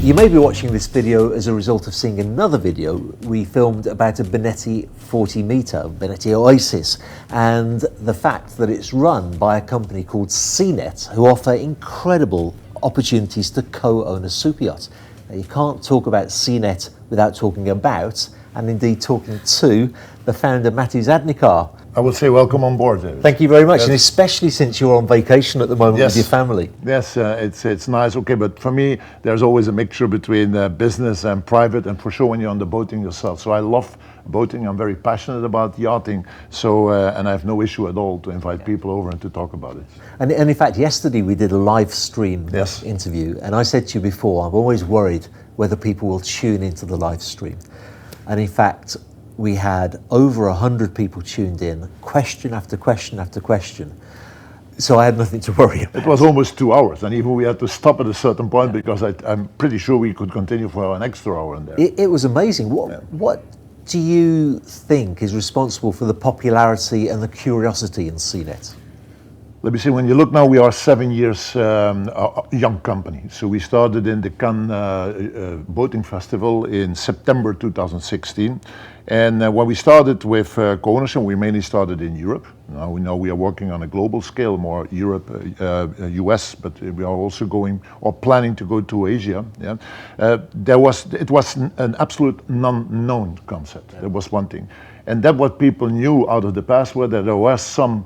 You may be watching this video as a result of seeing another video we filmed about a Benetti 40 metre, Benetti Oasis, and the fact that it's run by a company called SeaNet, who offer incredible opportunities to co-own a super yacht. Now, you can't talk about SeaNet without talking about, and indeed talking to, the founder Matty Zadnikar. I would say welcome on board, David. Thank you very much, and especially since you're on vacation at the moment with your family. Yes, it's nice. Okay, but for me, there's always a mixture between business and private, and for sure when you're on the boating yourself. So I love boating. I'm very passionate about yachting. So and I have no issue at all to invite people over and to talk about it. And in fact, yesterday we did a live stream interview, and I said to you before, I'm always worried whether people will tune into the live stream. And in fact, we had over 100 people tuned in, question after question after question. So I had nothing to worry about. It was almost 2 hours, and even we had to stop at a certain point because I'm pretty sure we could continue for an extra hour in there. It was amazing. What do you think is responsible for the popularity and the curiosity in SeaNet? Let me see, when you look now, we are 7 years a young company. So we started in the Cannes Boating Festival in September 2016. And when we started with co-ownership, we mainly started in Europe. Now we know we are working on a global scale, more Europe, US, but we are also going or planning to go to Asia. Yeah, it was an absolute non-known concept. That was one thing, and that what people knew out of the past were that there was some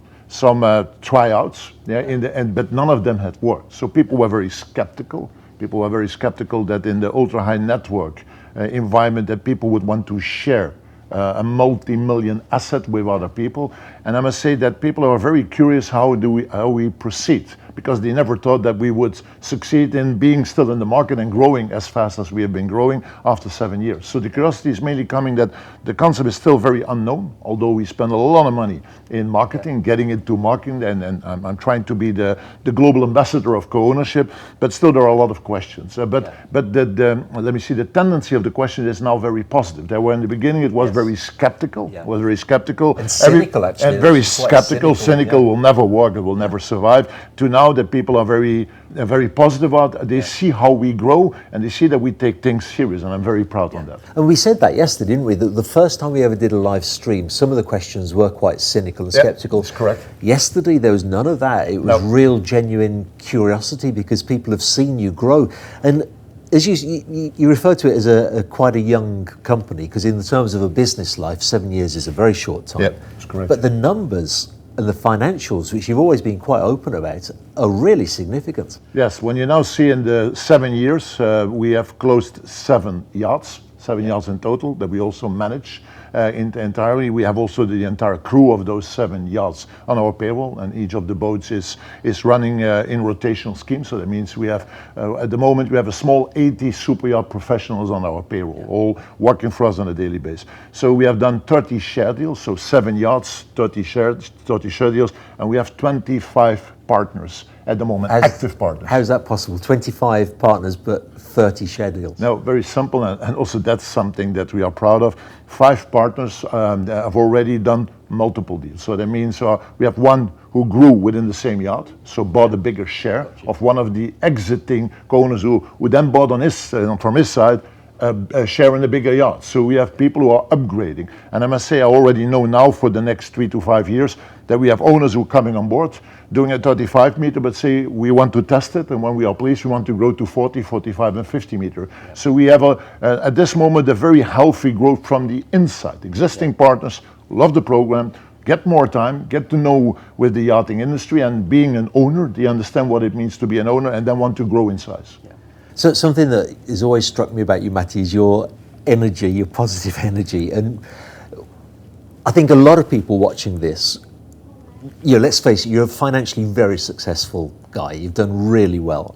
tryouts, but none of them had worked. So people were very skeptical. People were very skeptical that in the ultra-high network environment that people would want to share a multi-million asset with other people. And I must say that people are very curious how we proceed, because they never thought that we would succeed in being still in the market and growing as fast as we have been growing after 7 years. So the curiosity is mainly coming that the concept is still very unknown, although we spend a lot of money in marketing, getting it to marketing, and I'm trying to be the global ambassador of co-ownership, but still there are a lot of questions. But let me see, the tendency of the question is now very positive. There were in the beginning it was very skeptical, and cynical actually. And very skeptical, cynical will never work, it will never survive, to now that people are very positive about it. They see how we grow and they see that we take things serious, and I'm very proud on that. And we said that yesterday, didn't we? That the first time we ever did a live stream, some of the questions were quite cynical and skeptical. That's correct. Yesterday there was none of that. It was real, genuine curiosity, because people have seen you grow. And as you refer to it as quite a young company, because in the terms of a business life, 7 years is a very short time. Yeah, that's correct. But the numbers and the financials, which you've always been quite open about, are really significant. Yes, when you now see in the 7 years, we have closed 7 yachts in total that we also manage entirely. We have also the entire crew of those 7 yachts on our payroll, and each of the boats is running in rotational scheme. So that means we have, at the moment, we have a small 80 super yacht professionals on our payroll, all working for us on a daily basis. So we have done 30 share deals, so 7 yachts, 30 share deals, and we have 25 partners at the moment, active partners. How is that possible? 25 partners, but 30 share deals? No, very simple, and also that's something that we are proud of. 5 partners have already done multiple deals. So that means we have one who grew within the same yacht, so bought a bigger share of one of the exiting co-owners who then bought on his from his side a share in a bigger yacht. So we have people who are upgrading. And I must say, I already know now for the next 3 to 5 years that we have owners who are coming on board, doing a 35 meter, but say we want to test it, and when we are pleased, we want to grow to 40, 45, and 50 meter. So we have, at this moment, a very healthy growth from the inside. Existing partners love the program, get more time, get to know with the yachting industry, and being an owner, they understand what it means to be an owner, and then want to grow in size. So something that has always struck me about you, Matty, is your energy, your positive energy. And I think a lot of people watching this, let's face it, you're a financially very successful guy. You've done really well.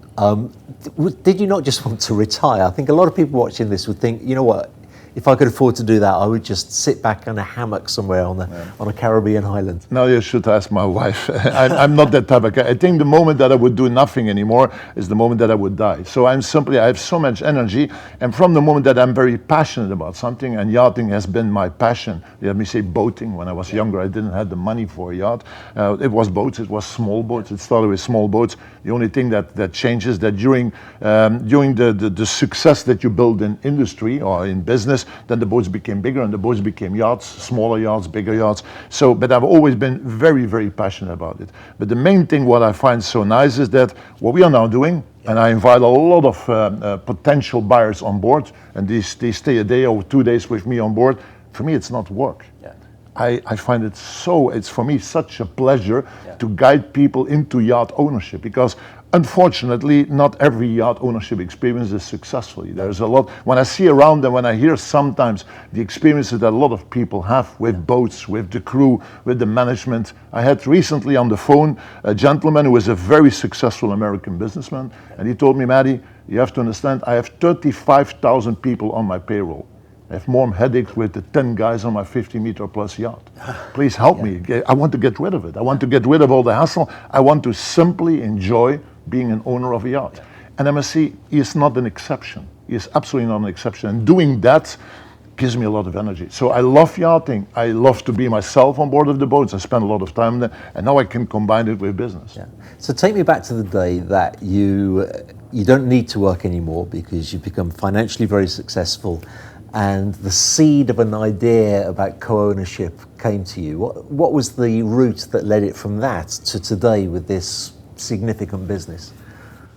Did you not just want to retire? I think a lot of people watching this would think, you know what, if I could afford to do that, I would just sit back on a hammock somewhere on a Caribbean island. Now you should ask my wife. I'm not that type of guy. I think the moment that I would do nothing anymore is the moment that I would die. So I have so much energy, and from the moment that I'm very passionate about something, and yachting has been my passion. Let me say boating. When I was younger, I didn't have the money for a yacht. It was boats. It was small boats. It started with small boats. The only thing that changes that during the success that you build in industry or in business, then the boats became bigger, and the boats became yachts, smaller yachts, bigger yachts. So, but I've always been very, very passionate about it. But the main thing what I find so nice is that what we are now doing, and I invite a lot of potential buyers on board, and they stay a day or 2 days with me on board. For me, it's not work. Yeah. I find it's for me such a pleasure to guide people into yacht ownership, because unfortunately, not every yacht ownership experience is successful. There's a lot, when I see around and when I hear sometimes the experiences that a lot of people have with boats, with the crew, with the management. I had recently on the phone a gentleman who is a very successful American businessman, and he told me, Matty, you have to understand, I have 35,000 people on my payroll. I have more headaches with the 10 guys on my 50-meter plus yacht. Please help me. I want to get rid of it. I want to get rid of all the hassle. I want to simply enjoy being an owner of a yacht. And I must say, he is not an exception. He is absolutely not an exception. And doing that gives me a lot of energy. So I love yachting. I love to be myself on board of the boats. I spend a lot of time there, and now I can combine it with business. Yeah. So take me back to the day that you don't need to work anymore because you've become financially very successful, and the seed of an idea about co-ownership came to you. What was the route that led it from that to today with this significant business?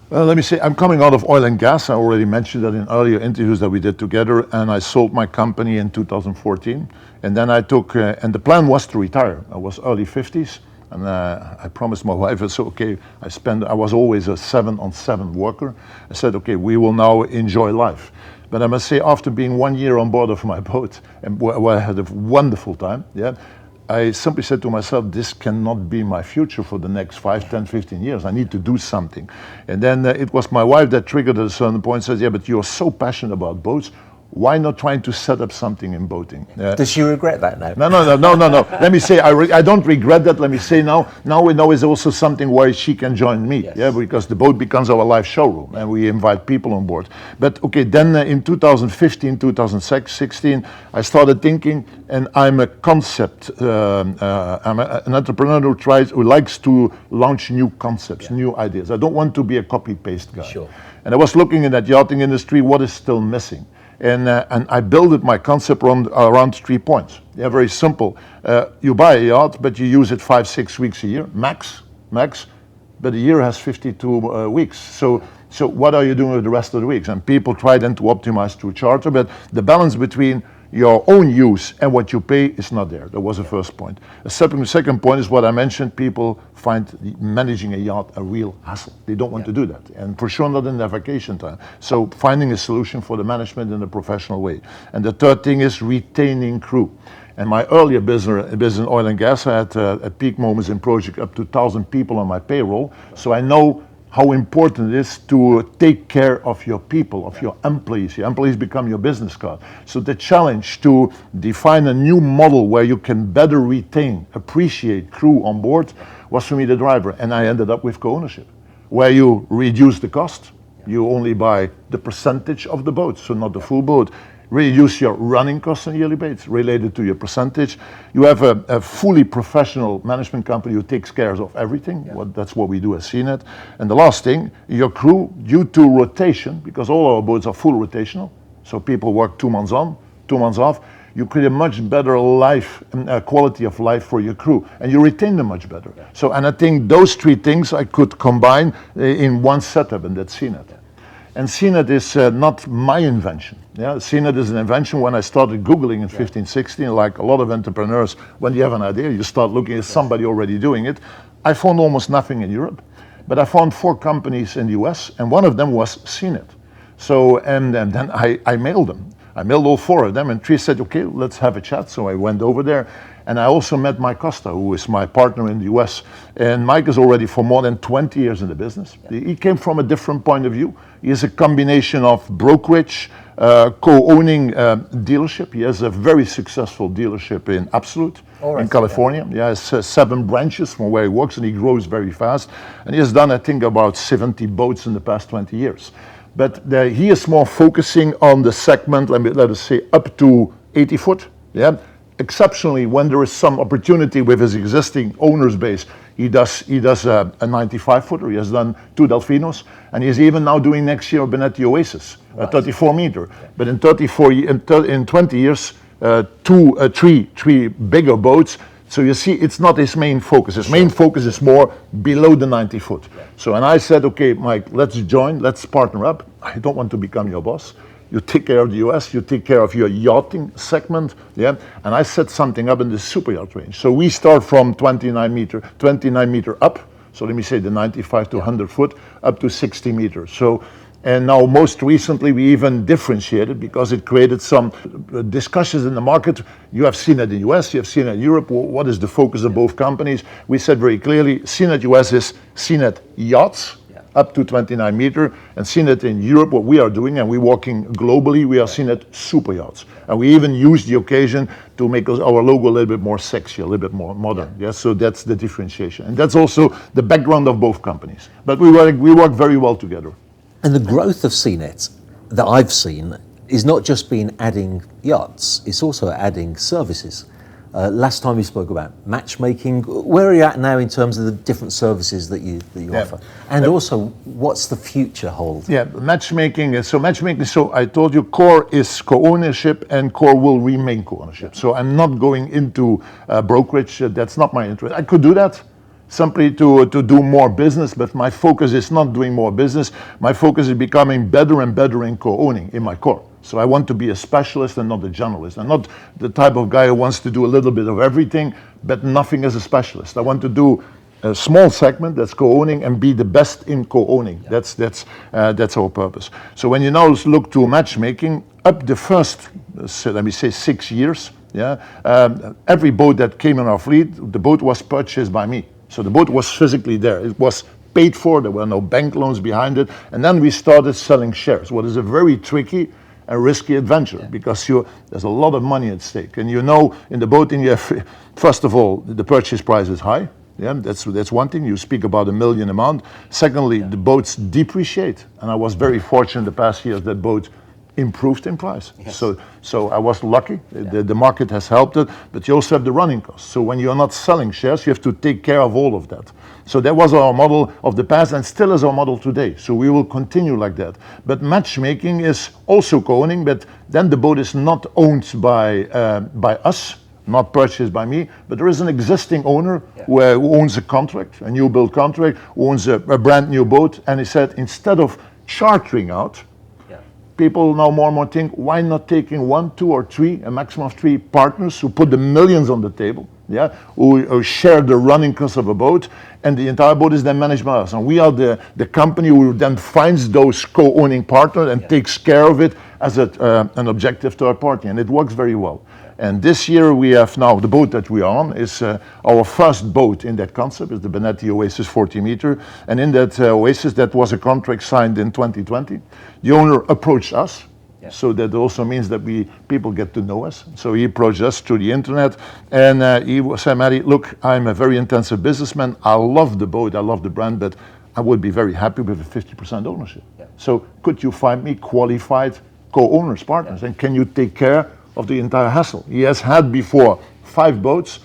Well, let me say, I'm coming out of oil and gas. I already mentioned that in earlier interviews that we did together, and I sold my company in 2014. And then I took, and the plan was to retire. I was early 50s, and I promised my wife, it's okay, I was always a 7-on-7 worker. I said, okay, we will now enjoy life. But I must say, after being 1 year on board of my boat, and where I had a wonderful time, I simply said to myself, this cannot be my future for the next 5, 10, 15 years. I need to do something. And then it was my wife that triggered at a certain point, says, yeah, but you're so passionate about boats. Why not trying to set up something in boating? Does she regret that now? No. Let me say, I don't regret that. Let me say now we know is also something where she can join me. Yes. Because the boat becomes our live showroom, and we invite people on board. But okay, then in 2015, 2016, I started thinking, and I'm a concept, I'm an entrepreneur who likes to launch new concepts, new ideas. I don't want to be a copy-paste guy. Sure. And I was looking in that yachting industry, what is still missing? And I built my concept around 3 points. They're very simple. You buy a yacht, but you use it 5-6 weeks a year, max. But a year has 52 weeks. So what are you doing with the rest of the weeks? And people try then to optimize through charter, but the balance between your own use and what you pay is not there. That was the first point. The second point is what I mentioned. People find managing a yacht a real hassle. They don't want to do that, and for sure not in their vacation time. So finding a solution for the management in a professional way. And the third thing is retaining crew. And my earlier business in oil and gas, I had at peak moments in project up to 1,000 people on my payroll. So I know how important it is to take care of your people, of your employees. Your employees become your business card. So the challenge to define a new model where you can better retain, appreciate crew on board was for me the driver. And I ended up with co-ownership, where you reduce the cost. You only buy the percentage of the boat, so not the full boat. Reduce your running costs on a yearly basis related to your percentage. You have a fully professional management company who takes care of everything. Yeah. That's what we do at SeaNet. And the last thing, your crew, due to rotation, because all our boats are full rotational, so people work 2 months on, 2 months off, you create a much better life, quality of life for your crew, and you retain them much better. Yeah. So, and I think those 3 things I could combine in one setup, and that's SeaNet. Yeah. And SeaNet is not my invention. SeaNet is an invention when I started Googling in 15, 16, like a lot of entrepreneurs, when you have an idea, you start looking at somebody already doing it. I found almost nothing in Europe, but I found 4 companies in the US, and one of them was SeaNet. So, and then I mailed them. I mailed all 4 of them, and 3 said, okay, let's have a chat. So I went over there, and I also met Mike Costa, who is my partner in the US. And Mike is already for more than 20 years in the business. Yeah. He came from a different point of view. He is a combination of brokerage, co-owning dealership. He has a very successful dealership in Absolute in California. He has 7 branches from where he works, and he grows very fast. And he has done, I think, about 70 boats in the past 20 years. But he is more focusing on the segment, let us say, up to 80 foot. Yeah. Exceptionally, when there is some opportunity with his existing owner's base, he does a 95 footer. He has done 2 Delfinos, and he's even now doing next year a Benetti Oasis, a 34 meter. But in 20 years, 3 bigger boats. So you see, it's not his main focus. His main focus is more below the 90 foot. So, and I said, okay, Mike, let's join, let's partner up. I don't want to become your boss. You take care of the US, you take care of your yachting segment, yeah. And I set something up in the super yacht range. So we start from 29 meter up. So let me say the 95 to 100 foot up to 60 meters. So, and now most recently we even differentiated because it created some discussions in the market. You have seen it in the US, you have seen it in Europe. What is the focus of both companies? We said very clearly, SeaNet US is SeaNet Yachts, up to 29 meter, and SeaNet in Europe, what we are doing, and we're working globally, we are SeaNet Superyachts. And we even use the occasion to make our logo a little bit more sexy, a little bit more modern. Yeah. So that's the differentiation. And that's also the background of both companies. But we work very well together. And the growth of SeaNet that I've seen is not just been adding yachts, it's also adding services. Last time we spoke about matchmaking. Where are you at now in terms of the different services that you offer? And also, what's the future hold? Yeah, matchmaking. So I told you core is co-ownership, and core will remain co-ownership. So I'm not going into brokerage. That's not my interest. I could do that simply to do more business, but my focus is not doing more business. My focus is becoming better and better in co-owning in my core. So I want to be a specialist and not a generalist. I'm not the type of guy who wants to do a little bit of everything, but nothing as a specialist. I want to do a small segment that's co-owning and be the best in co-owning. Yeah. That's our purpose. So when you now look to matchmaking, up the first, let me say 6 years, every boat that came in our fleet, the boat was purchased by me. So the boat was physically there. It was paid for. There were no bank loans behind it. And then we started selling shares, what is a very tricky a risky adventure, because there's a lot of money at stake. And in the boating, you have, first of all, the purchase price is high. Yeah, that's one thing. You speak about $1 million amount. Secondly, the boats depreciate. And I was very fortunate in the past years that boats improved in price. Yes. So I was lucky. The market has helped it, but you also have the running costs. So when you're not selling shares, you have to take care of all of that. So that was our model of the past and still is our model today. So we will continue like that. But matchmaking is also co-owning, but then the boat is not owned by us, not purchased by me, but there is an existing owner who owns a contract, a new build contract, who owns a brand new boat. And he said, instead of chartering out, people now more and more think, why not taking 1, 2, or 3, a maximum of 3 partners who put the millions on the table, who share the running costs of a boat, and the entire boat is then managed by us. And we are the company who then finds those co-owning partners and takes care of it as an objective third party, and it works very well. And this year we have now, the boat that we are on is our first boat in that concept, is the Benetti Oasis 40 meter. And in that Oasis, that was a contract signed in 2020. The owner approached us. So that also means that people get to know us. So he approached us through the internet, and he said, Matty, look, I'm a very intensive businessman. I love the boat, I love the brand, but I would be very happy with a 50% ownership. So could you find me qualified co-owners, partners, and can you take care of the entire hassle? He has had before 5 boats.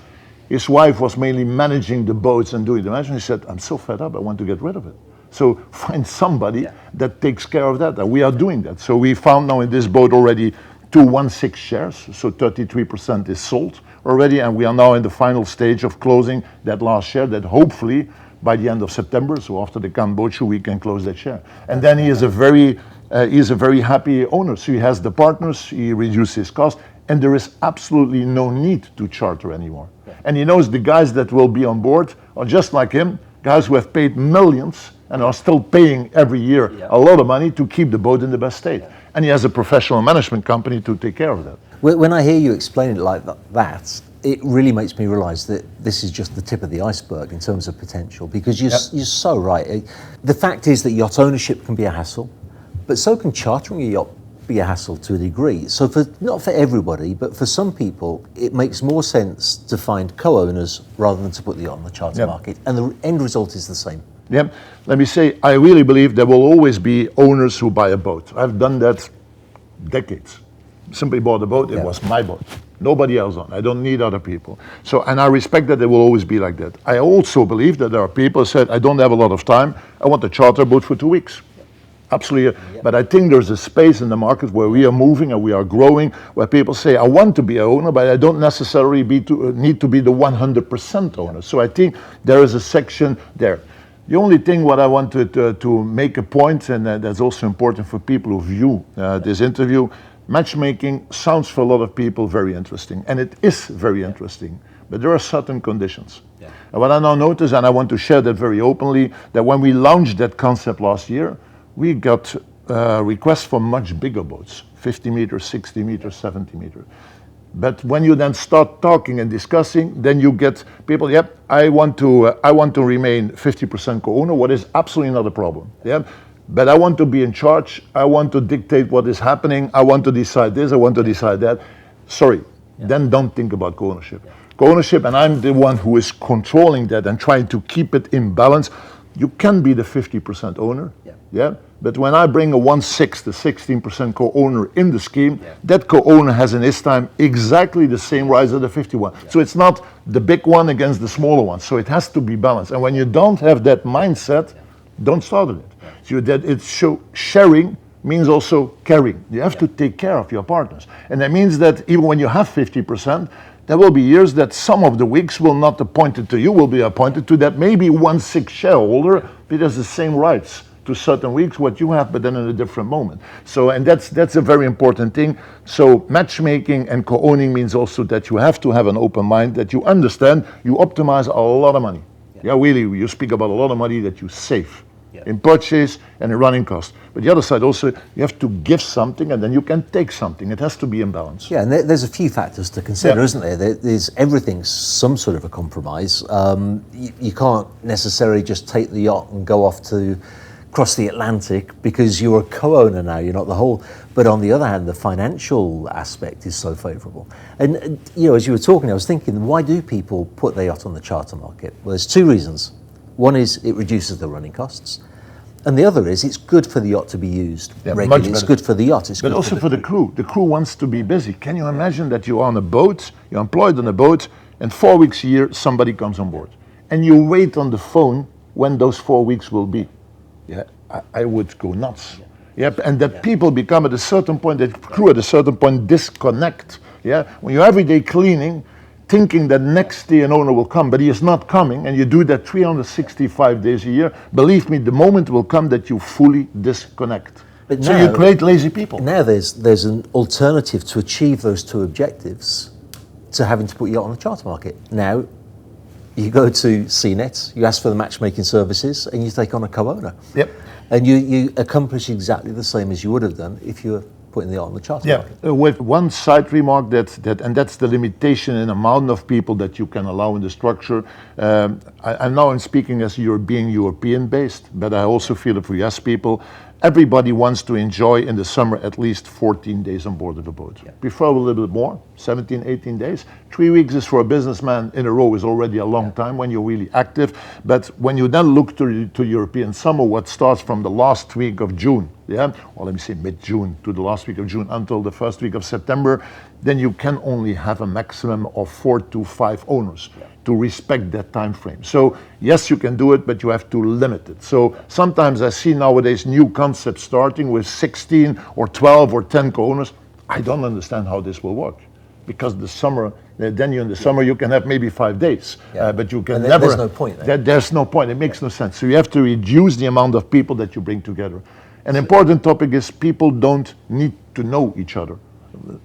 His wife was mainly managing the boats and doing the management. He said, I'm so fed up, I want to get rid of it. So find somebody that takes care of that, and we are doing that. So we found now in this boat already 216 shares, so 33% is sold already, and we are now in the final stage of closing that last share that hopefully by the end of September, so after the Cannes Boat Show, we can close that share. And then he is a very happy owner. So he has the partners, he reduces his cost, and there is absolutely no need to charter anymore. And he knows the guys that will be on board are just like him, guys who have paid millions and are still paying every year a lot of money to keep the boat in the best state. And he has a professional management company to take care of that. When I hear you explain it like that, it really makes me realise that this is just the tip of the iceberg in terms of potential, because you're so right. The fact is that yacht ownership can be a hassle, but so can chartering a yacht be a hassle to a degree. So not for everybody, but for some people, it makes more sense to find co-owners rather than to put the yacht on the charter market. And the end result is the same. Yeah, let me say, I really believe there will always be owners who buy a boat. I've done that decades. Simply bought a boat, it was my boat. Nobody else on. I don't need other people. So, and I respect that it will always be like that. I also believe that there are people who said, I don't have a lot of time, I want a charter boat for 2 weeks. Absolutely. But I think there's a space in the market where we are moving and we are growing, where people say, I want to be an owner, but I don't necessarily need to be the 100% owner. So I think there is a section there. The only thing what I wanted to make a point, and that's also important for people who view this interview, matchmaking sounds for a lot of people very interesting, and it is very interesting, but there are certain conditions. And what I now notice, and I want to share that very openly, that when we launched that concept last year, we got requests for much bigger boats, 50 meters, 60 meters, 70 meters. But when you then start talking and discussing, then you get people, yep, I want to remain 50% co-owner, what is absolutely not a problem. Yeah? But I want to be in charge, I want to dictate what is happening, I want to decide this, I want to decide that. Sorry, then don't think about co-ownership. Co-ownership, and I'm the one who is controlling that and trying to keep it in balance. You can be the 50% owner, but when I bring a 1/6, the 16% co-owner in the scheme, that co-owner has in his time exactly the same rights as the 51. So it's not the big one against the smaller one. So it has to be balanced. And when you don't have that mindset, don't start with it. So that it's sharing means also caring. You have to take care of your partners. And that means that even when you have 50%, there will be years that some of the weeks will not appointed to you, will be appointed to that maybe 1/6 shareholder, but has the same rights to certain weeks what you have, but then in a different moment. So, and that's a very important thing. So matchmaking and co-owning means also that you have to have an open mind, that you understand you optimize a lot of money. Really, you speak about a lot of money that you save in purchase and in running costs. But the other side also, you have to give something and then you can take something. It has to be in balance. Yeah, and there's a few factors to consider, isn't there? There's everything's some sort of a compromise. You can't necessarily just take the yacht and go off to cross the Atlantic because you're a co-owner now, you're not the whole. But on the other hand, the financial aspect is so favourable. And you know, as you were talking, I was thinking, why do people put their yacht on the charter market? Well, there's two reasons. One is it reduces the running costs. And the other is it's good for the yacht to be used regularly. It's good for the yacht. It's but good also for the crew. The crew wants to be busy. Can you imagine that you're on a boat, you're employed on a boat, and 4 weeks a year somebody comes on board. And you wait on the phone when those 4 weeks will be. I would go nuts. And that people become at a certain point, that crew at a certain point disconnect. When you're every day cleaning, thinking that next day an owner will come, but he is not coming, and you do that 365 days a year, believe me, the moment will come that you fully disconnect. But so you create lazy people. Now there's an alternative to achieve those two objectives to having to put your yacht on the charter market. Now, you go to SeaNet, you ask for the matchmaking services, and you take on a co-owner. And you accomplish exactly the same as you would have done if you were putting the yacht on the charter market. With one side remark and that's the limitation in amount of people that you can allow in the structure. I'm speaking as being European based, but I also feel it for US people. Everybody wants to enjoy in the summer at least 14 days on board of a boat. Prefer a little bit more, 17, 18 days. 3 weeks is for a businessman in a row is already a long time when you're really active. But when you then look to European summer, what starts from the last week of June, well, let me say mid-June to the last week of June until the first week of September, then you can only have a maximum of 4 to 5 owners to respect that time frame. So yes, you can do it, but you have to limit it. So sometimes I see nowadays new concepts starting with 16 or 12 or 10 co-owners. I don't understand how this will work, because the summer, then in the summer you can have maybe 5 days, but you can never. There's no point there. There's no point. It makes no sense. So you have to reduce the amount of people that you bring together. An important topic is people don't need to know each other.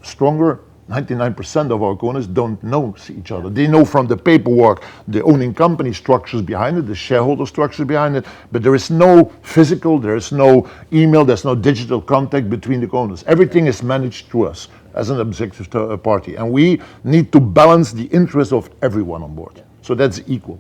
Stronger. 99% of our co-owners don't know each other. They know from the paperwork, the owning company structures behind it, the shareholder structures behind it, but there is no physical, there is no email, there's no digital contact between the co-owners. Everything is managed through us as an objective party, and we need to balance the interests of everyone on board. So that's equal.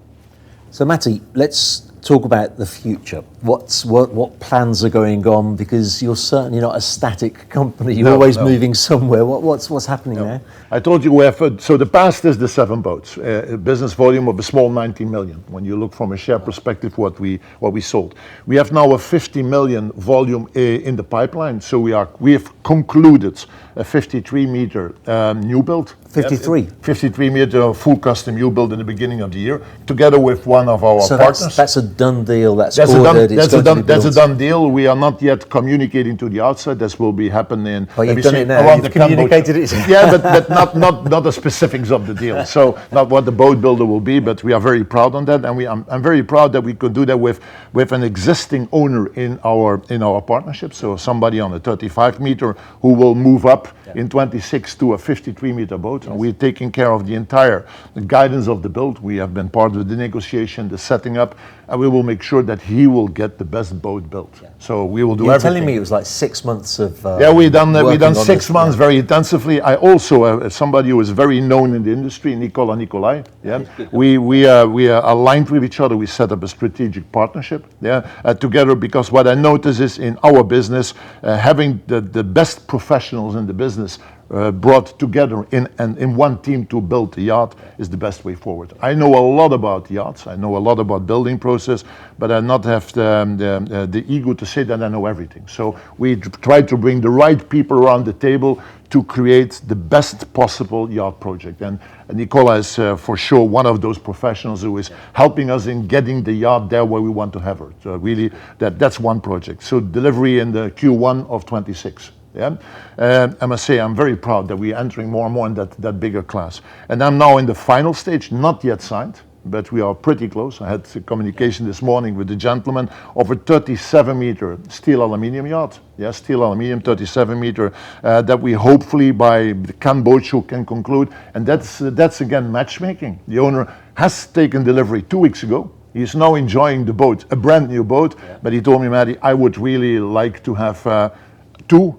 So Matty, let's talk about the future. What plans are going on? Because you're certainly not a static company. You're always moving somewhere. What's happening now? I told you we have, so the past is the 7 boats, a business volume of a small 19 million. When you look from a share perspective, what we sold. We have now a 50 million volume in the pipeline. So we have concluded a 53 meter new build. 53 meter full custom new build in the beginning of the year, together with one of our partners. That's a done deal. That's a done deal. We are not yet communicating to the outside. This will be happening. But you've done it now. You've communicated it. Yeah, but not the specifics of the deal. So not what the boat builder will be, but we are very proud on that, and I'm very proud that we could do that with an existing owner in our partnership. So somebody on a 35 meter who will move up in 26 to a 53 meter boat. And we're taking care of the entire guidance of the build. We have been part of the negotiation, the setting up, and we will make sure that he will get the best boat built. Yeah. So we will do everything. You're telling me it was like 6 months of we've done 6 months very intensively. I also somebody who is very known in the industry, Nikolai. Yeah, we are aligned with each other. We set up a strategic partnership. Together, because what I notice is in our business, having the best professionals in the business brought together in one team to build a yacht is the best way forward. I know a lot about yachts. I know a lot about building process, but I not have the ego to say that I know everything. So we try to bring the right people around the table to create the best possible yacht project. And Nicola is for sure one of those professionals who is helping us in getting the yacht there where we want to have her. So really, that's one project. So delivery in the Q1 of 26. Yeah, I must say I'm very proud that we're entering more and more in that bigger class. And I'm now in the final stage, not yet signed, but we are pretty close. I had communication this morning with the gentleman of a 37 meter steel aluminium yacht. Yeah, steel aluminium 37 meter that we hopefully by the Cannes Boat Show can conclude. And that's again matchmaking. The owner has taken delivery 2 weeks ago. He's now enjoying the boat, a brand new boat. Yeah. But he told me, Matty, I would really like to have 2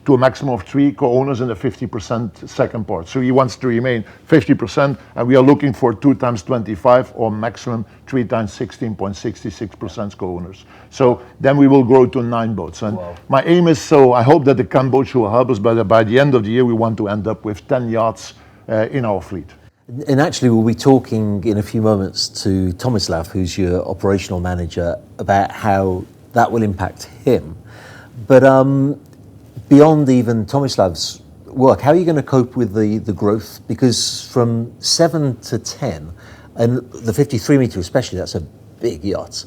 to a maximum of 3 co-owners in the 50% second part. So he wants to remain 50%, and we are looking for 2 times 25 or maximum 3 times 16.66% co-owners. So then we will grow to 9 boats. And my aim is, so I hope that the Cannes Boat Show will help us, but by the end of the year we want to end up with 10 yachts in our fleet. And actually we'll be talking in a few moments to Tomislav, who's your operational manager, about how that will impact him. But beyond even Tomislav's work, how are you going to cope with the growth? Because from 7 to 10, and the 53 meter especially, that's a big yacht.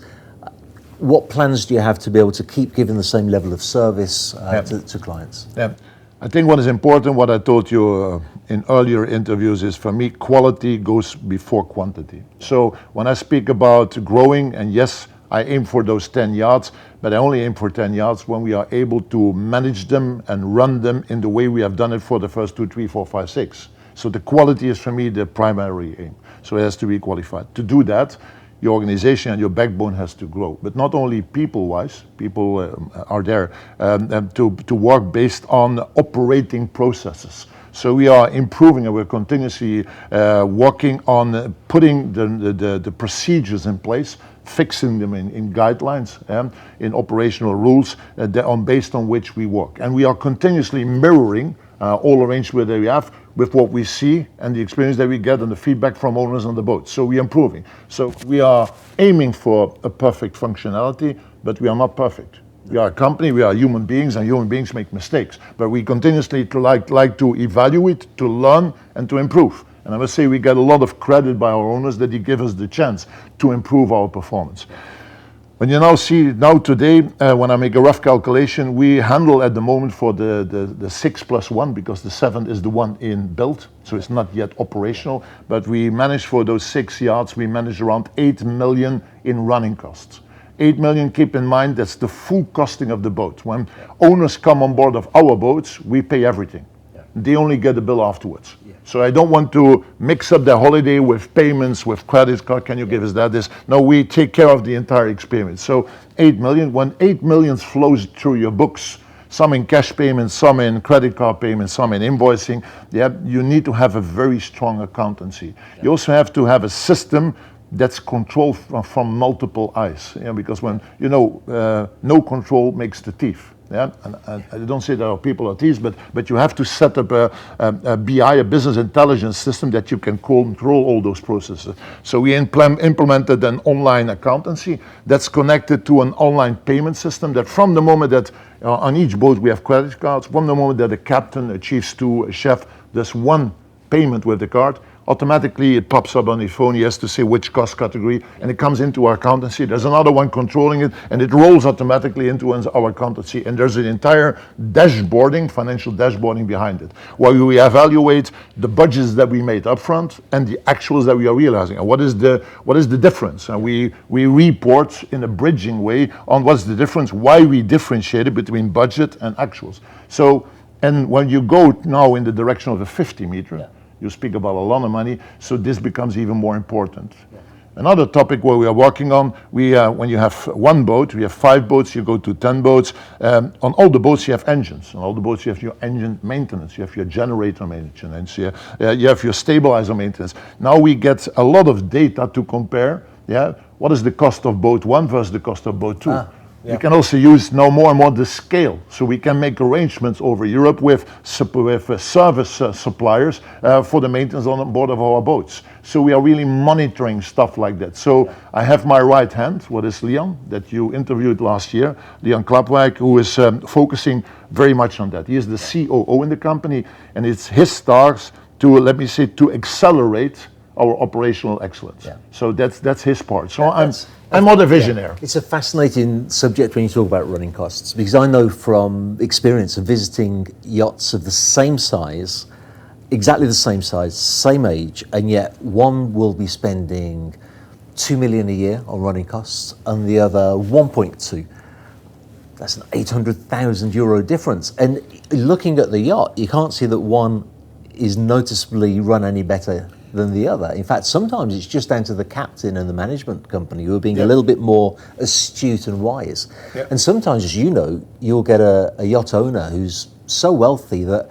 What plans do you have to be able to keep giving the same level of service to clients? Yeah. I think what is important, what I told you in earlier interviews, is for me, quality goes before quantity. So when I speak about growing, and yes, I aim for those 10 yachts, but I only aim for 10 yachts when we are able to manage them and run them in the way we have done it for the first 2, 3, 4, 5, 6. So the quality is for me the primary aim. So it has to be qualified. To do that, your organization and your backbone has to grow. But not only people-wise, people are there to work based on operating processes. So we are improving and we're continuously working on putting the procedures in place, fixing them in guidelines, in operational rules based on which we work. And we are continuously mirroring all arrangements that we have with what we see and the experience that we get and the feedback from owners on the boat. So we are improving. So we are aiming for a perfect functionality, but we are not perfect. We are a company, we are human beings, and human beings make mistakes. But we continuously like to evaluate, to learn, and to improve. And I must say we get a lot of credit by our owners that they give us the chance to improve our performance. When you now see, today, when I make a rough calculation, we handle at the moment for the 6 plus 1, because the 7 is the one in build, so it's not yet operational, but we manage for those 6 yachts, we manage around 8 million in running costs. 8 million, keep in mind, that's the full costing of the boat. When owners come on board of our boats, we pay everything. They only get the bill afterwards. So I don't want to mix up their holiday with payments, with credit card, can you give us that? No, we take care of the entire experience. So 8 million, when 8 million flows through your books, some in cash payments, some in credit card payments, some in invoicing, you need to have a very strong accountancy. You also have to have a system that's controlled from multiple eyes. Because when no control makes the thief. Yeah, and I don't say that our people are thieves, but you have to set up a BI, a business intelligence system that you can control all those processes. So we implemented an online accountancy that's connected to an online payment system that from the moment that on each boat we have credit cards, from the moment that the captain, a chief steward, a chef, does one payment with the card, automatically it pops up on his phone. He has to say which cost category, and it comes into our accountancy. There's another one controlling it, and it rolls automatically into our accountancy. And there's an entire dashboarding, financial dashboarding behind it, where we evaluate the budgets that we made upfront and the actuals that we are realizing. And what is the difference? And we report in a bridging way on what's the difference, why we differentiate between budget and actuals. So, and when you go now in the direction of a 50 meter, you speak about a lot of money, so this becomes even more important. Yeah. Another topic where we are working on, when you have one boat, we have 5 boats, you go to 10 boats. On all the boats you have engines. On all the boats you have your engine maintenance, you have your generator maintenance, you have your stabilizer maintenance. Now we get a lot of data to compare. Yeah, what is the cost of boat 1 versus the cost of boat 2? Yeah. We can also use now more and more the scale, so we can make arrangements over Europe with service suppliers for the maintenance on board of our boats. So we are really monitoring stuff like that. So I have my right hand, what is Leon, that you interviewed last year, Leon Klapwijk, who is focusing very much on that. He is the COO in the company, and it's his task to, let me say, to accelerate our operational excellence. Yeah. So that's his part. So I'm not a visionary. It's a fascinating subject when you talk about running costs, because I know from experience of visiting yachts of the same size, exactly the same size, same age, and yet one will be spending 2 million a year on running costs and the other 1.2. That's an 800,000 euro difference. And looking at the yacht, you can't see that one is noticeably run any better than the other. In fact, sometimes it's just down to the captain and the management company who are being a little bit more astute and wise. And sometimes, as you know, you'll get a yacht owner who's so wealthy that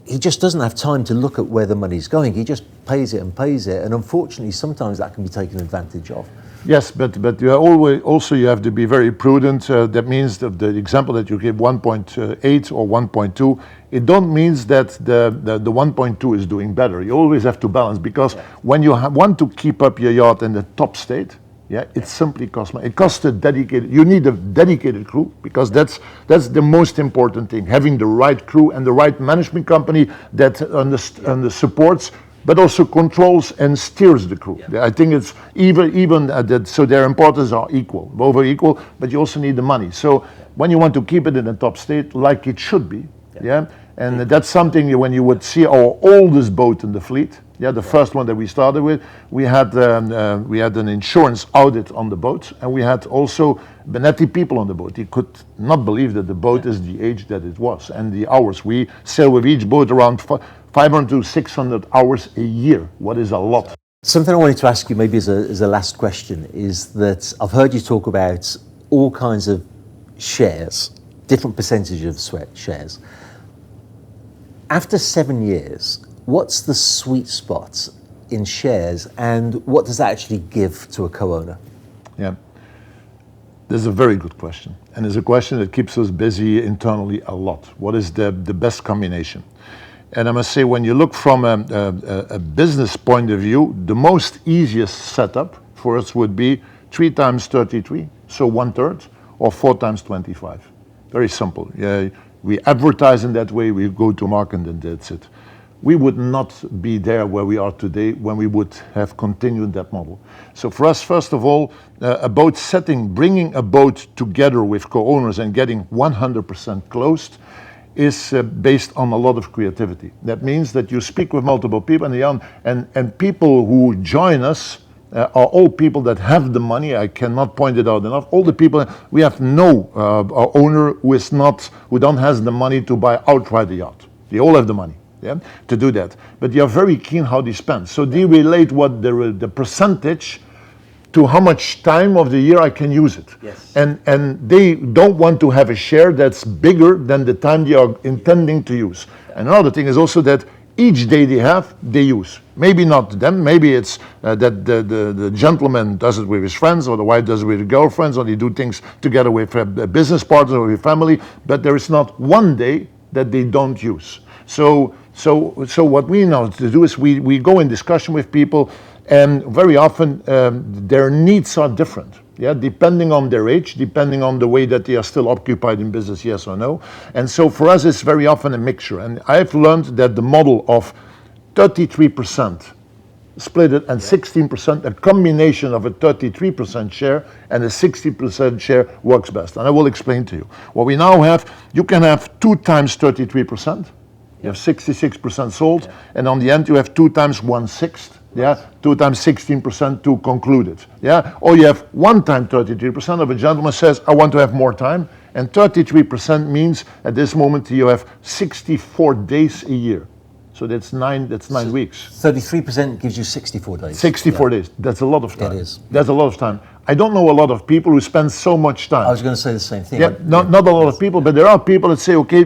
he just doesn't have time to look at where the money's going. He just pays it, and unfortunately sometimes that can be taken advantage of. Yes, but you are always also you have to be very prudent. That means that the example that you give 1.8 or 1.2, it don't means that the 1.2 is doing better. You always have to balance, because when you want to keep up your yacht in the top state, it simply costs money. It costs a dedicated. You need a dedicated crew, because that's the most important thing. Having the right crew and the right management company that supports, but also controls and steers the crew. I think it's even that, so their importance are equal, over equal, but you also need the money. So when you want to keep it in the top state, like it should be, and that's something when you would see our oldest boat in the fleet, the first one that we started with, we had an insurance audit on the boat, and we had also Benetti people on the boat. He could not believe that the boat is the age that it was, and the hours. We sail with each boat around 500 to 600 hours a year. What is a lot? Something I wanted to ask you, maybe as a last question, is that I've heard you talk about all kinds of shares, different percentages of shares. After 7 years, what's the sweet spot in shares, and what does that actually give to a co-owner? Yeah, this is a very good question, and it's a question that keeps us busy internally a lot. What is the best combination? And I must say, when you look from a business point of view, the most easiest setup for us would be 3 times 33, so 1/3, or 4 times 25. Very simple. We advertise in that way, we go to market, and that's it. We would not be there where we are today when we would have continued that model. So for us, first of all, bringing a boat together with co-owners and getting 100% closed is based on a lot of creativity. That means that you speak with multiple people, and people who join us are all people that have the money. I cannot point it out enough. All the people, we have no owner who don't has the money to buy outright the yacht. They all have the money. To do that, but they are very keen how they spend. So they relate what the percentage to how much time of the year I can use it. And they don't want to have a share that's bigger than the time they are intending to use. And another thing is also that each day they have, they use. Maybe not them, maybe it's that the gentleman does it with his friends, or the wife does it with her girlfriends, or they do things together with a business partner or with family, but there is not one day that they don't use. So what we know to do is we go in discussion with people, and very often their needs are different. Yeah, depending on their age, depending on the way that they are still occupied in business, yes or no. And so for us, it's very often a mixture. And I've learned that the model of 33% split it and 16%, a combination of a 33% share and a 60% share works best. And I will explain to you. What we now have, you can have 2 times 33%. You have 66% sold, and on the end you have 2 times 1/6. Yeah, 2 times 16% to conclude it. Yeah, or you have 1 time 33% of a gentleman says, I want to have more time, and 33% means at this moment you have 64 days a year. So that's nine weeks. 33% gives you 64 days. 64 days. That's a lot of time. It is. That's a lot of time. I don't know a lot of people who spend so much time. I was going to say the same thing. Yeah, not a lot of people, but there are people that say, okay,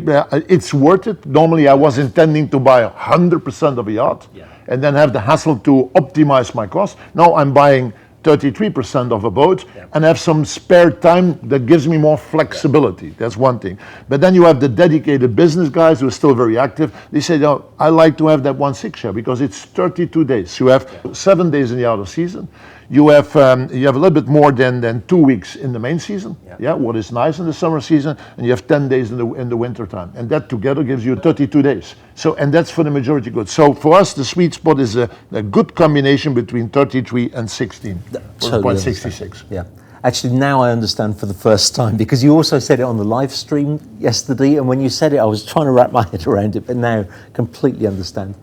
it's worth it. Normally I was intending to buy 100% of a yacht and then have the hassle to optimize my cost. Now I'm buying 33% of a boat and have some spare time that gives me more flexibility. That's one thing. But then you have the dedicated business guys who are still very active. They say, no, I like to have that 1/6 share because it's 32 days. You have 7 days in the out of season. You have a little bit more than 2 weeks in the main season. What is nice in the summer season, and you have 10 days in the winter time, and that together gives you 32 days. So, and that's for the majority goods. So for us, the sweet spot is a good combination between 33 and 16, Totally 0.66. Yeah. Actually, now I understand for the first time, because you also said it on the live stream yesterday, and when you said it, I was trying to wrap my head around it, but now completely understand.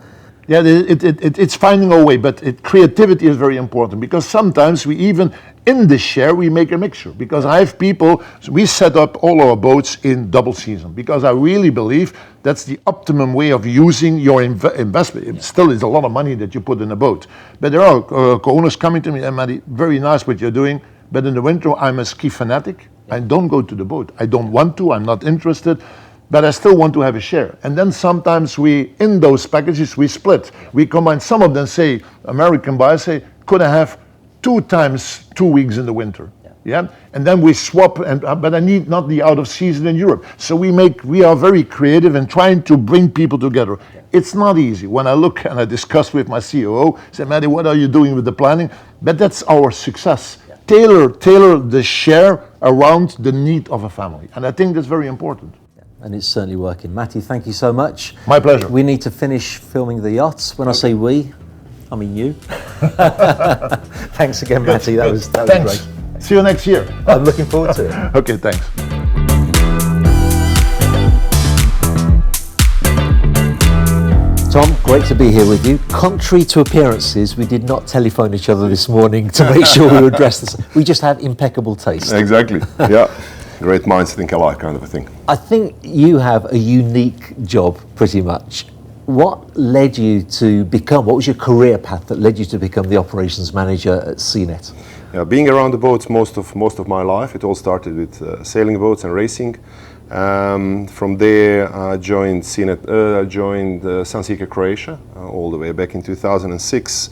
Yeah, it's finding a way, but creativity is very important, because sometimes we even, in the share, we make a mixture. Because I have people, we set up all our boats in double season, because I really believe that's the optimum way of using your investment. It still is a lot of money that you put in a boat. But there are co-owners coming to me, and Matty, very nice what you're doing, but in the winter I'm a ski fanatic. I don't go to the boat. I don't want to, I'm not interested. But I still want to have a share. And then sometimes in those packages, we split. We combine. Some of them say, American buyers say, could I have 2 times 2 weeks in the winter? Yeah. And then we swap, but I need not the out of season in Europe. So we are very creative in trying to bring people together. It's not easy. When I look and I discuss with my COO, say, Matty, what are you doing with the planning? But that's our success. Tailor the share around the need of a family. And I think that's very important. And it's certainly working. Matty, thank you so much. My pleasure. We need to finish filming the yachts. When I say we, I mean you. Thanks again, Matty. That was great. See you next year. I'm looking forward to it. Okay, thanks. Tom, great to be here with you. Contrary to appearances, we did not telephone each other this morning to make sure we were dressed the same. We just have impeccable taste. Exactly, yeah. Great minds think alike, kind of a thing. I think you have a unique job, pretty much. What led you to what was your career path that led you to become the operations manager at SeaNet? Yeah, being around the boats most of my life, it all started with sailing boats and racing. From there, I joined SeaNet, joined Sunseeker Croatia all the way back in 2006.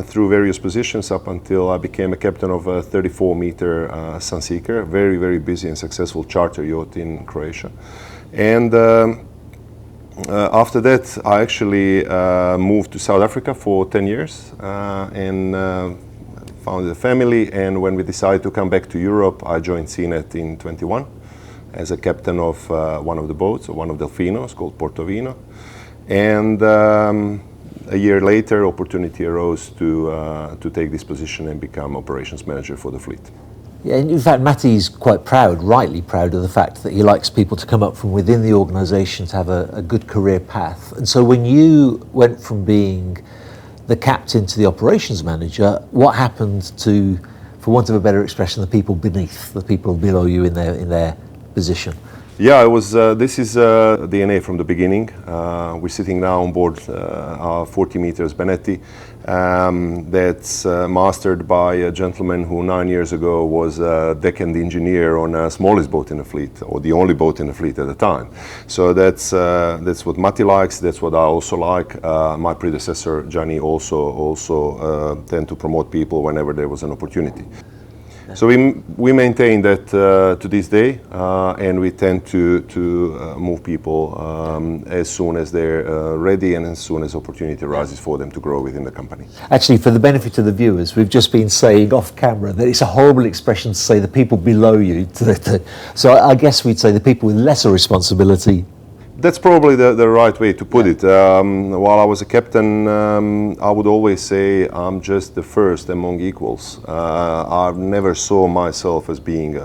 Through various positions up until I became a captain of a 34-meter Sunseeker, very, very busy and successful charter yacht in Croatia. And after that, I actually moved to South Africa for 10 years and founded a family. And when we decided to come back to Europe, I joined SeaNet in 21 as a captain of one of the boats, or one of Delfinos, called Portovino. And a year later, opportunity arose to take this position and become operations manager for the fleet. Yeah, and in fact, Matty's quite proud, rightly proud of the fact that he likes people to come up from within the organisation to have a good career path. And so when you went from being the captain to the operations manager, what happened to, for want of a better expression, the people beneath, the people below you in their position? Yeah, it was. This is DNA from the beginning. We're sitting now on board our 40 meters Benetti. That's mastered by a gentleman who 9 years ago was a deckhand engineer on a smallest boat in the fleet, or the only boat in the fleet at the time. So that's what Matty likes. That's what I also like. My predecessor Gianni also tend to promote people whenever there was an opportunity. So we maintain that to this day, and we tend to move people as soon as they're ready and as soon as opportunity arises for them to grow within the company. Actually, for the benefit of the viewers, we've just been saying off camera that it's a horrible expression to say the people below you. So I guess we'd say the people with lesser responsibility. That's probably the right way to put it. While I was a captain, I would always say I'm just the first among equals. I never saw myself as being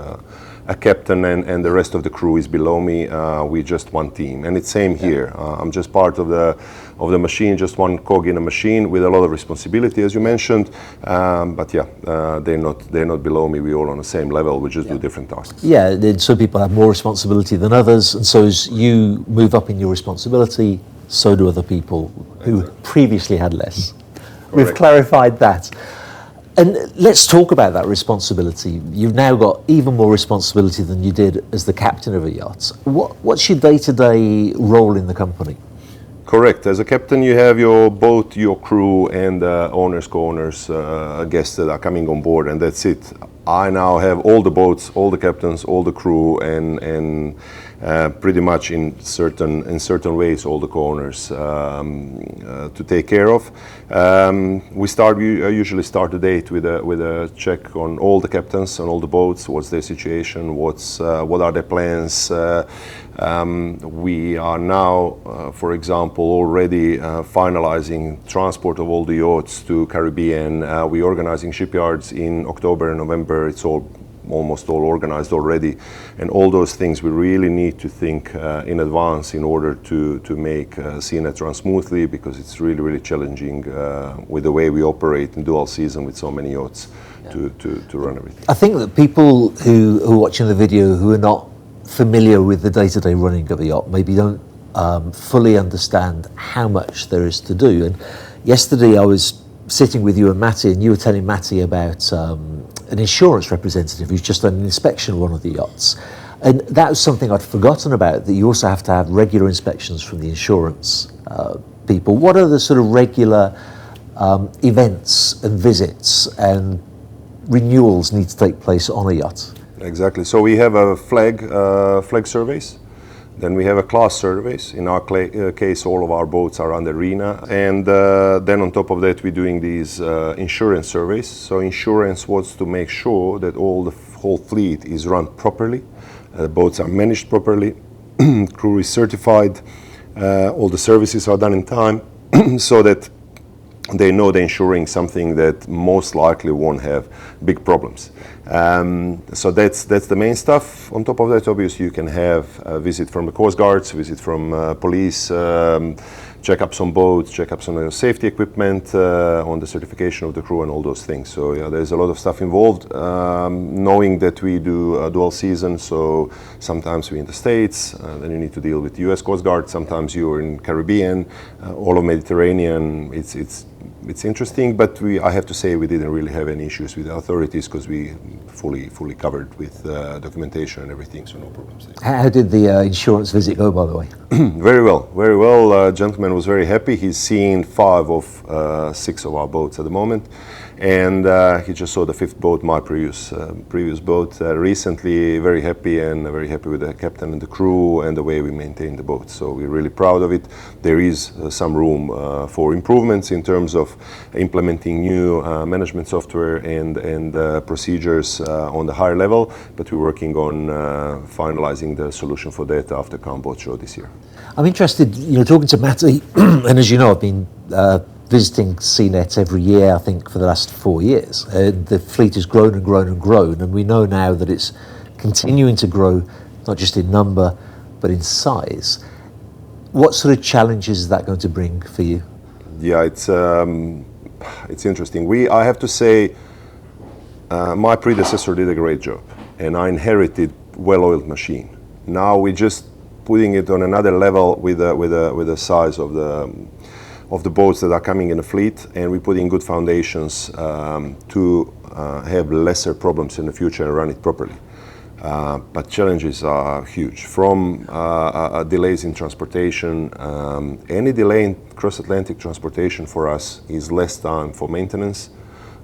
a captain and the rest of the crew is below me. We're just one team, and it's same here. I'm just part of the machine, just one cog in a machine with a lot of responsibility, as you mentioned. But yeah, they're not below me. We're all on the same level. We just do different tasks. Yeah, then some people have more responsibility than others, and so as you move up in your responsibility, so do other people who previously had less. We've clarified that. And let's talk about that responsibility. You've now got even more responsibility than you did as the captain of a yacht. What's your day-to-day role in the company? Correct. As a captain, you have your boat, your crew, and owners, co-owners, guests that are coming on board, and that's it. I now have all the boats, all the captains, all the crew, and pretty much in certain ways all the co-owners to take care of. I usually start the date with a check on all the captains on all the boats. What's their situation? What are their plans? We are now, for example, already finalizing transport of all the yachts to Caribbean. We're organizing shipyards in October and November. It's almost all organized already, and all those things we really need to think in advance in order to make SeaNet run smoothly, because it's really challenging with the way we operate in dual season with so many yachts to run everything. I think that people who are watching the video who are not familiar with the day-to-day running of a yacht maybe don't fully understand how much there is to do. And yesterday I was sitting with you and Matty, and you were telling Matty about an insurance representative who's just done an inspection of one of the yachts. And that was something I'd forgotten about, that you also have to have regular inspections from the insurance people. What are the sort of regular events and visits and renewals need to take place on a yacht? Exactly. So we have a flag surveys. Then we have a class surveys. In our case, all of our boats are under RENA. And then on top of that, we're doing these insurance surveys. So insurance was to make sure that the whole fleet is run properly, boats are managed properly, crew is certified, all the services are done in time, so that they know they're insuring something that most likely won't have big problems. So that's the main stuff. On top of that, obviously, you can have a visit from the Coast Guards, visit from police, checkups on boats, checkups on the safety equipment, on the certification of the crew and all those things. So yeah, there's a lot of stuff involved. Knowing that we do a dual season, so sometimes we're in the States, then you need to deal with US Coast Guard, sometimes you're in Caribbean, all of Mediterranean. It's interesting, but I have to say we didn't really have any issues with the authorities, because we fully covered with documentation and everything, so no problems there. How did the insurance visit go, by the way? Very well. Gentleman was very happy. He's seen 5 of 6 of our boats at the moment, and he just saw the 5th boat, my previous boat, recently. Very happy with the captain and the crew and the way we maintain the boat. So we're really proud of it. There is some room for improvements in terms of implementing new management software and procedures on the higher level, but we're working on finalizing the solution for that after Cannes Boat Show this year. I'm interested, talking to Matty, and as you know, I've been visiting SeaNet every year, I think, for the last 4 years. The fleet has grown and grown and grown, and we know now that it's continuing to grow, not just in number, but in size. What sort of challenges is that going to bring for you? Yeah, it's interesting. I have to say, my predecessor did a great job, and I inherited well-oiled machine. Now we're just putting it on another level with the size of the boats that are coming in the fleet, and we're putting good foundations to have lesser problems in the future and run it properly. But challenges are huge. From delays in transportation, any delay in cross-Atlantic transportation for us is less time for maintenance.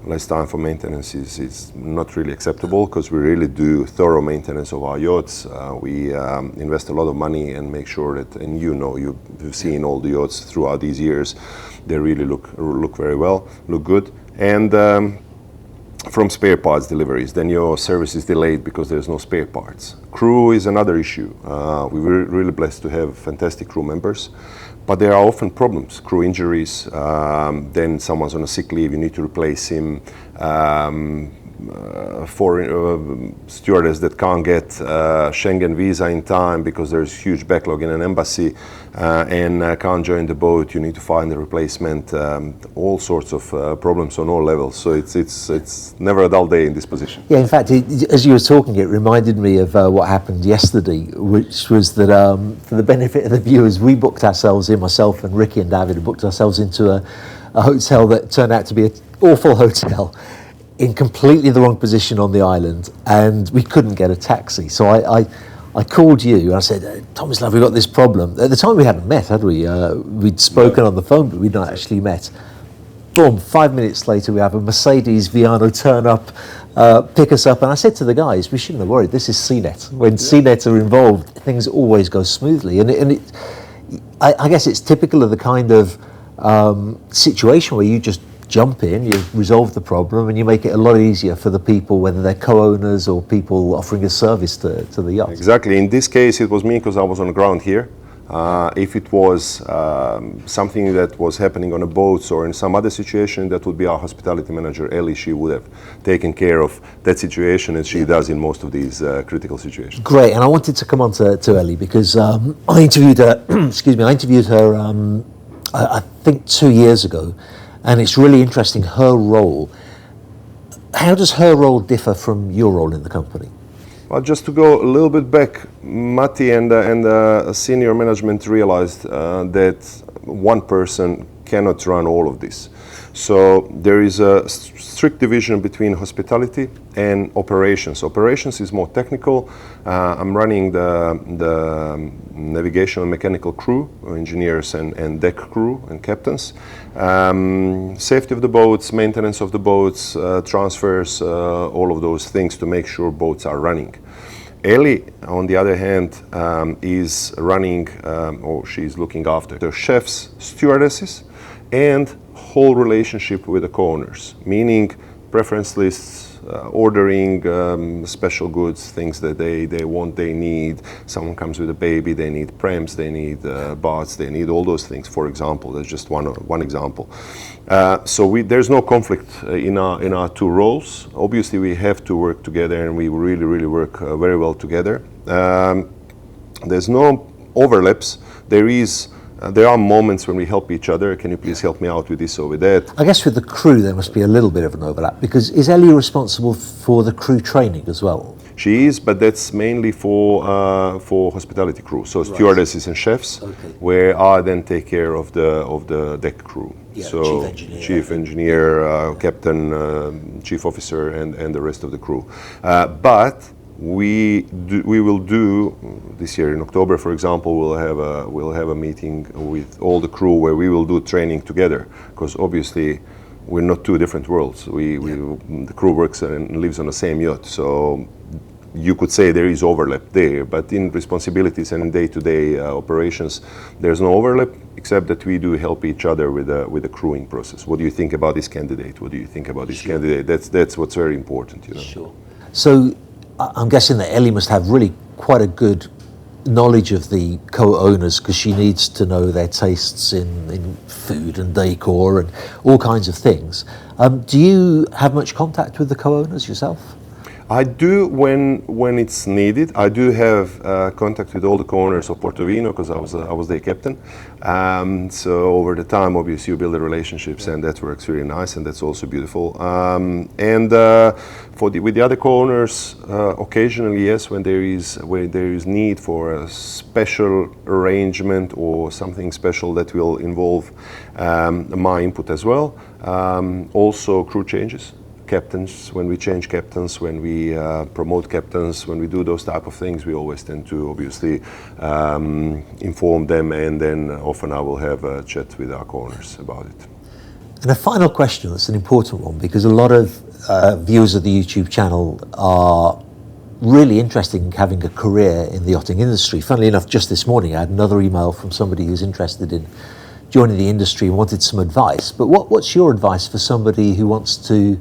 Less time for maintenance is not really acceptable, because we really do thorough maintenance of our yachts. We invest a lot of money and make sure that, and you've seen all the yachts throughout these years, they really look very well, look good. And from spare parts deliveries, then your service is delayed because there's no spare parts. Crew is another issue. We're really blessed to have fantastic crew members, but there are often problems, crew injuries, then someone's on a sick leave, you need to replace him. Stewardess that can't get Schengen visa in time because there's huge backlog in an embassy and can't join the boat, you need to find a replacement. All sorts of problems on all levels, so it's never a dull day in this position. Yeah, in fact, as you were talking, it reminded me of what happened yesterday, which was that for the benefit of the viewers, we booked ourselves in, myself and Ricky and David booked ourselves into a hotel that turned out to be an awful hotel in completely the wrong position on the island, and we couldn't get a taxi. So I called you and I said, Tomislav, we've got this problem. At the time we hadn't met, had we? We'd spoken on the phone, but we'd not actually met. Boom, 5 minutes later we have a Mercedes Viano turn up, pick us up, and I said to the guys, we shouldn't have worried, this is SeaNet. When SeaNet are involved, things always go smoothly. I guess it's typical of the kind of situation where you just jump in, you resolve the problem, and you make it a lot easier for the people, whether they're co-owners or people offering a service to the yacht. Exactly. In this case, it was me because I was on the ground here. If it was something that was happening on a boat or in some other situation, that would be our hospitality manager, Ellie. She would have taken care of that situation, as she does in most of these critical situations. Great, and I wanted to come on to Ellie because I interviewed her, I interviewed her, I think 2 years ago, and it's really interesting, her role. How does her role differ from your role in the company? Well, just to go a little bit back, Matty and senior management realized that one person cannot run all of this. So there is a strict division between hospitality and operations. Operations is more technical. I'm running the navigation and mechanical crew, engineers and deck crew and captains. Safety of the boats, maintenance of the boats, transfers, all of those things to make sure boats are running. Ellie, on the other hand, is running, or she's looking after the chefs, stewardesses, and whole relationship with the co-owners, meaning preference lists, ordering special goods, things that they want, they need. Someone comes with a baby, they need prams, they need baths, they need all those things, for example. That's just one example. So there's no conflict in our two roles. Obviously, we have to work together, and we really work very well together. There's no overlaps. There are moments when we help each other. Can you please help me out with this or with that? I guess with the crew there must be a little bit of an overlap, because is Ellie responsible for the crew training as well? She is, but that's mainly for hospitality crew. So stewardesses and chefs, where I then take care of the deck crew. Yeah, so chief engineer, captain, chief officer, and the rest of the crew. But we will do this year in October, for example. We'll have a meeting with all the crew where we will do training together, because obviously we're not two different worlds. The crew works and lives on the same yacht, so you could say there is overlap there, but in responsibilities and in day-to-day operations, there's no overlap, except that we do help each other with the crewing process. What do you think about this candidate? What do you think about this candidate? That's what's very important, you know. Sure. So I'm guessing that Ellie must have really quite a good knowledge of the co-owners, because she needs to know their tastes in food and decor and all kinds of things. Do you have much contact with the co-owners yourself? I do when it's needed. I do have contact with all the co-owners of Portovino because I was their captain. So over the time, obviously, you build the relationships, and that works really nice, and that's also beautiful. With the other co-owners, occasionally, yes, when there is need for a special arrangement or something special that will involve my input as well. Also, crew changes. Captains, when we change captains, when we promote captains, when we do those type of things, we always tend to obviously inform them, and then often I will have a chat with our co-owners about it. And a final question, that's an important one, because a lot of viewers of the YouTube channel are really interested in having a career in the yachting industry. Funnily enough, just this morning I had another email from somebody who's interested in joining the industry and wanted some advice. But what's your advice for somebody who wants to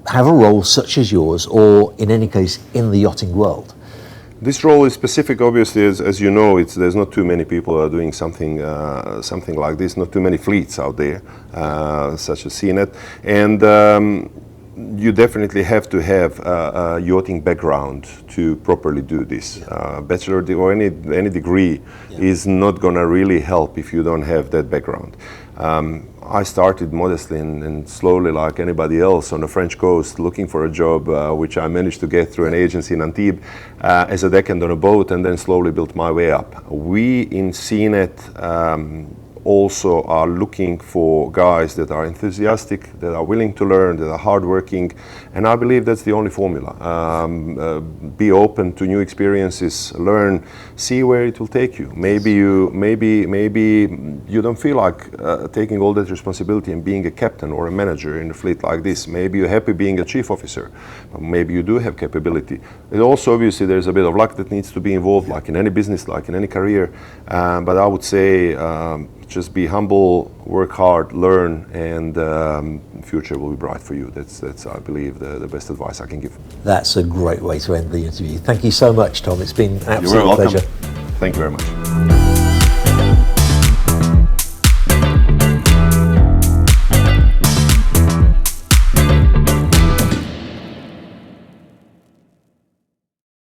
have a role such as yours, or in any case in the yachting world? This role is specific, obviously, as you know. There's not too many people who are doing something like this. Not too many fleets out there, such as SeaNet, and you definitely have to have a yachting background to properly do this. Bachelor or any degree is not going to really help if you don't have that background. I started modestly and slowly, like anybody else, on the French coast looking for a job, which I managed to get through an agency in Antibes as a deckhand on a boat, and then slowly built my way up. We in SeaNet also are looking for guys that are enthusiastic, that are willing to learn, that are hardworking, and I believe that's the only formula. Be open to new experiences, learn, see where it will take you. Maybe you don't feel like taking all that responsibility and being a captain or a manager in a fleet like this. Maybe you're happy being a chief officer, but maybe you do have capability. And also, obviously, there's a bit of luck that needs to be involved, like in any business, like in any career. But I would say just be humble, work hard, learn, and the future will be bright for you. That's I believe, the best advice I can give. That's a great way to end the interview. Thank you so much, Tom. It's been an absolute You're very welcome. pleasure. Thank you very much.